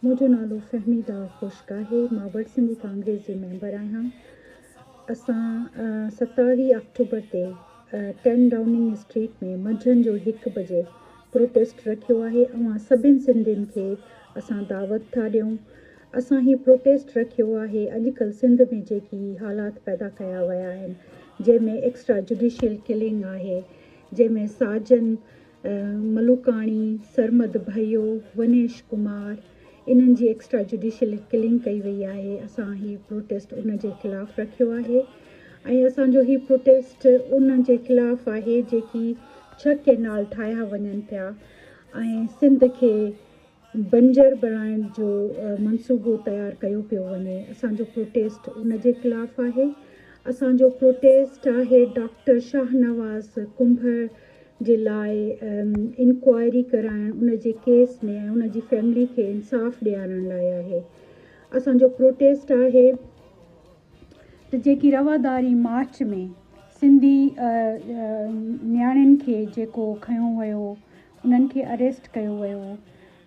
मुझो नालो फहमीदा खुश्क है। मां वड सिंधी कांग्रेस जी मेंबर आहियां। असां 27 अक्टूबर ते 10 डाउनिंग स्ट्रीट में मंझंदि जो 1 बजे प्रोटेस्ट रखियो आहे। सभिनि सिंधियुनि खे असां दावत था ॾियूं। असां ही प्रोटेस्ट रखियो आहे अॼुकल्ह सिंध में जेकी हालात पैदा कया विया आहिनि, जंहिंमें एक्स्ट्रा जुडिशियल किलिंग आहे, जंहिंमें साजन मलुकाणी, सरमद भयो, वनेश कुमार, इन्हनि जी एक्स्ट्रा जुडिशियल किलिंग कई वई आहे। असां ही प्रोटेस्ट उन जे ख़िलाफ़ु रखियो आहे ऐं असांजो ही प्रोटेस्ट उन जे ख़िलाफ़ु आहे जेकी 6 केनाल ठाहिया वञनि पिया ऐं सिंध खे बंजर बणाइण जो मंसूबो तयारु कयो पियो वञे। असांजो प्रोटेस्ट उन जे ख़िलाफ़ु आहे। असांजो प्रोटेस्ट आहे डॉक्टर शाहनवाज़ कुंभर जे लाइ इंक्वायरी कराइण उन जे केस में ऐं उन जी फैमिली खे इंसाफ़ ॾियारण लाइ आहे। असांजो प्रोटेस्ट आहे त जेकी रवादारी मार्च में सिंधी न्याणियुनि खे जेको खयो वियो, उन्हनि खे अरेस्ट कयो वियो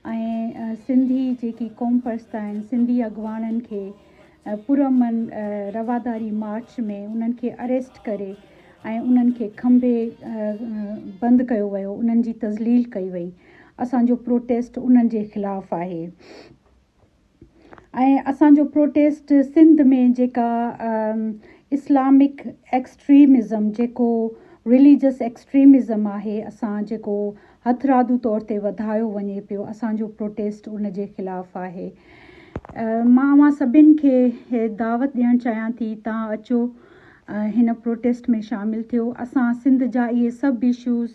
ऐं सिंधी जेकी क़ौम परस्त आहिनि, सिंधी अॻुवाणनि खे पुरअमन रवादारी मार्च में उन्हनि खे अरेस्ट करे ऐं उन्हनि खे खंभे बंदि कयो वियो, उन्हनि जी तज़लील कई वई। असांजो प्रोटेस्ट उन्हनि जे ख़िलाफ़ु आहे ऐं असांजो प्रोटेस्ट सिंध में जेका इस्लामिक एक्सट्रीमिज़म, जेको रिलीजियस एक्सट्रीमिज़म आहे, असां जेको हथरादू तौर ते वधायो वञे पियो, असांजो प्रोटेस्ट उन जे ख़िलाफ़ु आहे। मां सभिनि खे दावत ॾियणु चाहियां थी, तव्हां अचो हिन प्रोटेस्ट में शामिलु थियो। असां सिंध जा इहे सभु इशूज़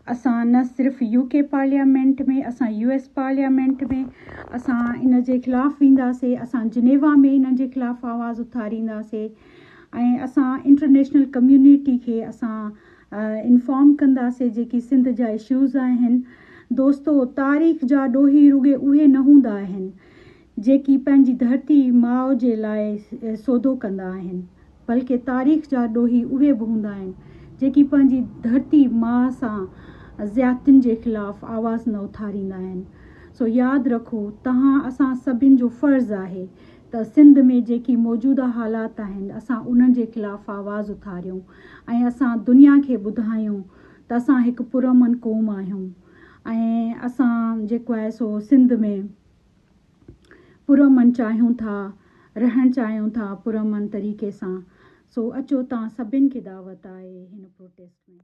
असां न सिर्फ़ु UK पार्लियामेंट में, असां US पार्लियामेंट में असां इन जे ख़िलाफ़ु वेंदासीं। असां जिनेवा में इन जे ख़िलाफ़ु आवाज़ उथारींदासीं ऐं असां इंटरनेशनल कम्यूनिटी खे असां इंफॉर्म कंदासीं जेकी सिंध जा इशूज़ आहिनि। दोस्तो, तारीख़ जा ॾोही रुॻे उहे न हूंदा आहिनि जेकी पंहिंजी धरती माउ जे लाइ सौदो कंदा आहिनि, बल्कि तारीख़ जा ॾोही उहे बि हूंदा आहिनि जेकी पंहिंजी धरती माउ सां ज़्यादतियुनि जे ख़िलाफ़ु आवाज़ न उथारींदा आहिनि। सो यादि रखो, असां सभिनि जो फ़र्ज़ु आहे त सिंध में जेकी मौजूदा हालात आहिनि, असां उन्हनि जे ख़िलाफ़ु आवाज़ उथारियूं ऐं असां दुनिया खे ॿुधायूं त असां हिकु पुरअमन क़ौम आहियूं ऐं असां जेको आहे सो सिंध में पुरअमन चाहियूं था, रहणु चाहियूं था पुरअमन तरीक़े सां। सो अचो, तव्हां सभिनि खे दावत आहे हिन प्रोटेस्ट में।